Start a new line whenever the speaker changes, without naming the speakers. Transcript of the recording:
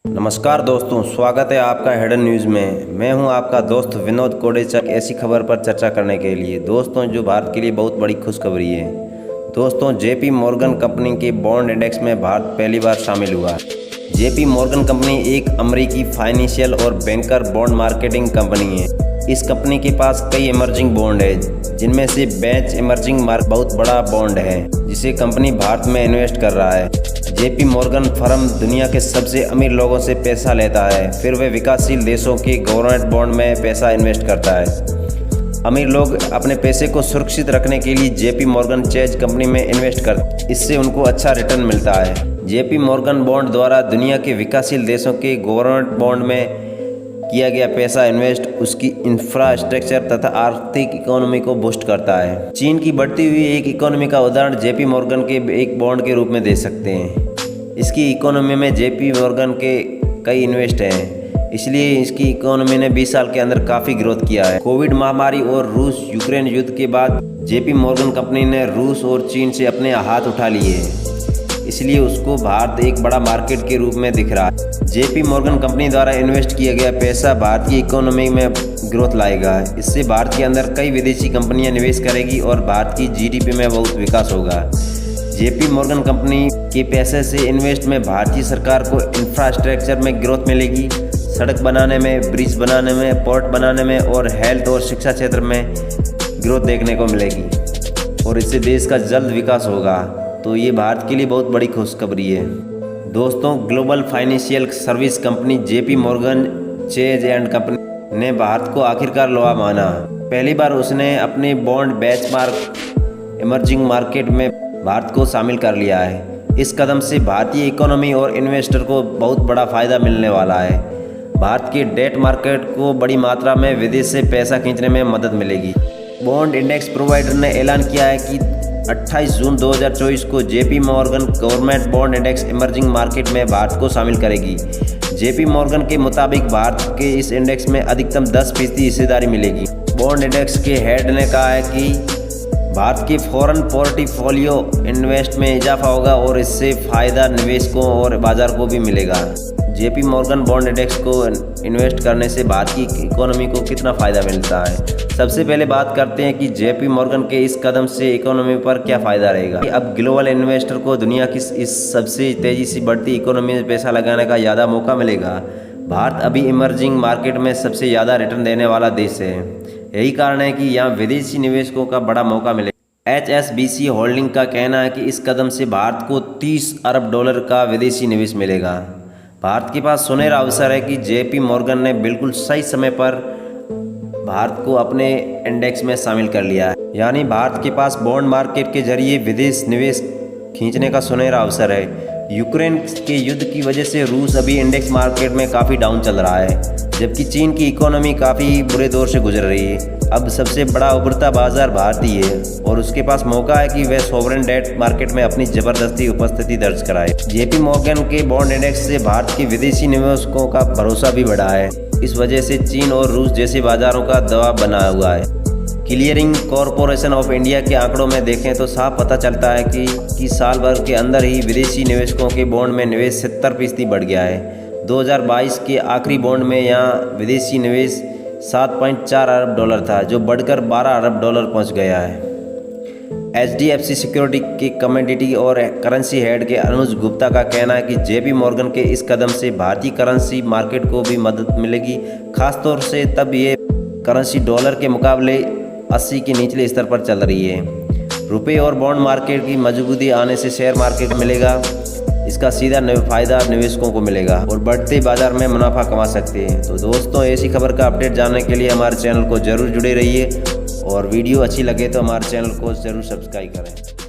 नमस्कार दोस्तों, स्वागत है आपका हिडन न्यूज़ में। मैं हूं आपका दोस्त विनोद कोडेचा, ऐसी खबर पर चर्चा करने के लिए। दोस्तों, जो भारत के लिए बहुत बड़ी खुशखबरी है। दोस्तों, जेपी मॉर्गन कंपनी के बॉन्ड इंडेक्स में भारत पहली बार शामिल हुआ है। जेपी मॉर्गन कंपनी एक अमेरिकी फाइनेंशियल और बैंकर बॉन्ड मार्केटिंग कंपनी है। इस कंपनी के पास कई इमर्जिंग बॉन्ड है, जिनमें से बेंच इमर्जिंग मार्क बहुत बड़ा बॉन्ड है, जिसे कंपनी भारत में इन्वेस्ट कर रहा है। जेपी मॉर्गन फर्म दुनिया के सबसे अमीर लोगों से पैसा लेता है, फिर वह विकासशील देशों के गवर्नमेंट बॉन्ड में पैसा इन्वेस्ट करता है। अमीर लोग अपने पैसे को सुरक्षित रखने के लिए जेपी मॉर्गन चेज कंपनी में इन्वेस्ट करते हैं। इससे उनको अच्छा रिटर्न मिलता है। जेपी मॉर्गन बॉन्ड द्वारा दुनिया के विकासशील देशों के गवर्नमेंट बॉन्ड में किया गया पैसा इन्वेस्ट उसकी इंफ्रास्ट्रक्चर तथा आर्थिक इकोनॉमी को बूस्ट करता है। चीन की बढ़ती हुई एक इकोनॉमी का उदाहरण जेपी मॉर्गन के एक बॉन्ड के रूप में दे सकते हैं। इसकी इकोनॉमी में जेपी मॉर्गन के कई इन्वेस्ट हैं, इसलिए इसकी इकोनॉमी ने 20 साल के अंदर काफ़ी ग्रोथ किया है। कोविड महामारी और रूस यूक्रेन युद्ध के बाद जेपी मॉर्गन कंपनी ने रूस और चीन से अपने हाथ उठा लिए हैं, इसलिए उसको भारत एक बड़ा मार्केट के रूप में दिख रहा है। जेपी मॉर्गन कंपनी द्वारा इन्वेस्ट किया गया पैसा भारत की इकोनॉमी में ग्रोथ लाएगा। इससे भारत के अंदर कई विदेशी कंपनियां निवेश करेगी और भारत की जीडीपी में बहुत विकास होगा। जेपी मॉर्गन कंपनी के पैसे से इन्वेस्ट में भारतीय सरकार को इंफ्रास्ट्रक्चर में ग्रोथ मिलेगी, सड़क बनाने में, ब्रिज बनाने में, पोर्ट बनाने में और हेल्थ और शिक्षा क्षेत्र में ग्रोथ देखने को मिलेगी और इससे देश का जल्द विकास होगा। तो ये भारत के लिए बहुत बड़ी खुशखबरी है। दोस्तों, global financial service company JP Morgan chase and company ने भारत को आखिरकार लोहा माना। पहली बार उसने अपने बॉन्ड बेंचमार्क इमर्जिंग मार्केट में भारत को शामिल कर लिया है। इस कदम से भारतीय इकोनॉमी और इन्वेस्टर को बहुत बड़ा फायदा मिलने वाला है। भारत के डेट मार्केट को बड़ी मात्रा में विदेश से पैसा खींचने में मदद मिलेगी। बॉन्ड इंडेक्स प्रोवाइडर ने ऐलान किया है कि 28 जून 2024 को JP Morgan government bond index emerging market में भारत को शामिल करेगी। जेपी मॉर्गन के मुताबिक भारत के इस इंडेक्स में अधिकतम 10% हिस्सेदारी मिलेगी। बॉन्ड इंडेक्स के हेड ने कहा है कि भारत के फॉरेन पोर्टफोलियो इन्वेस्ट में इजाफा होगा और इससे फ़ायदा निवेशकों और बाजार को भी मिलेगा। जेपी मॉर्गन बॉन्ड इंडेक्स को इन्वेस्ट करने से भारत की इकोनॉमी को कितना फ़ायदा मिलता है। सबसे पहले बात करते हैं कि जेपी मॉर्गन के इस कदम से इकोनॉमी पर क्या फ़ायदा रहेगा। अब ग्लोबल इन्वेस्टर को दुनिया की इस सबसे तेज़ी से बढ़ती इकोनॉमी में पैसा लगाने का ज़्यादा मौका मिलेगा। भारत अभी इमर्जिंग मार्केट में सबसे ज़्यादा रिटर्न देने वाला देश है। यही कारण है कि यहाँ विदेशी निवेशकों का बड़ा मौका मिलेगा। HSBC होल्डिंग का कहना है कि इस कदम से भारत को $30 अरब का विदेशी निवेश मिलेगा। भारत के पास सुनहरा अवसर है कि जेपी मॉर्गन ने बिल्कुल सही समय पर भारत को अपने इंडेक्स में शामिल कर लिया है। यानी भारत के पास बॉन्ड मार्केट के जरिए विदेश निवेश खींचने का सुनहरा अवसर है। यूक्रेन के युद्ध की वजह से रूस अभी इंडेक्स मार्केट में काफ़ी डाउन चल रहा है, जबकि चीन की इकोनॉमी काफ़ी बुरे दौर से गुजर रही है। अब सबसे बड़ा उभरता बाजार भारत ही है और उसके पास मौका है कि वह सॉवरेन डेट मार्केट में अपनी ज़बरदस्ती उपस्थिति दर्ज कराए। जेपी मॉर्गन के बॉन्ड इंडेक्स से भारत के विदेशी निवेशकों का भरोसा भी बढ़ा है। इस वजह से चीन और रूस जैसे बाजारों का दबाव बना हुआ है। क्लियरिंग कॉरपोरेशन ऑफ इंडिया के आंकड़ों में देखें तो साफ पता चलता है कि साल भर के अंदर ही विदेशी निवेशकों के बॉन्ड में निवेश 70% बढ़ गया है। 2022 के आखिरी बॉन्ड में यहाँ विदेशी निवेश $7.4 अरब था, जो बढ़कर $12 अरब पहुँच गया है। HDFC सिक्योरिटी के कमोडिटी और करेंसी हेड के अनुज गुप्ता का कहना है कि जेपी मॉर्गन के इस कदम से भारतीय करेंसी मार्केट को भी मदद मिलेगी, खासतौर से तब ये करेंसी डॉलर के मुकाबले 80 के निचले स्तर पर चल रही है। रुपए और बॉन्ड मार्केट की मजबूती आने से शेयर मार्केट मिलेगा। इसका सीधा फायदा निवेशकों को मिलेगा और बढ़ते बाजार में मुनाफा कमा सकते हैं। तो दोस्तों, ऐसी खबर का अपडेट जानने के लिए हमारे चैनल को जरूर जुड़े रहिए और वीडियो अच्छी लगे तो हमारे चैनल को ज़रूर सब्सक्राइब करें।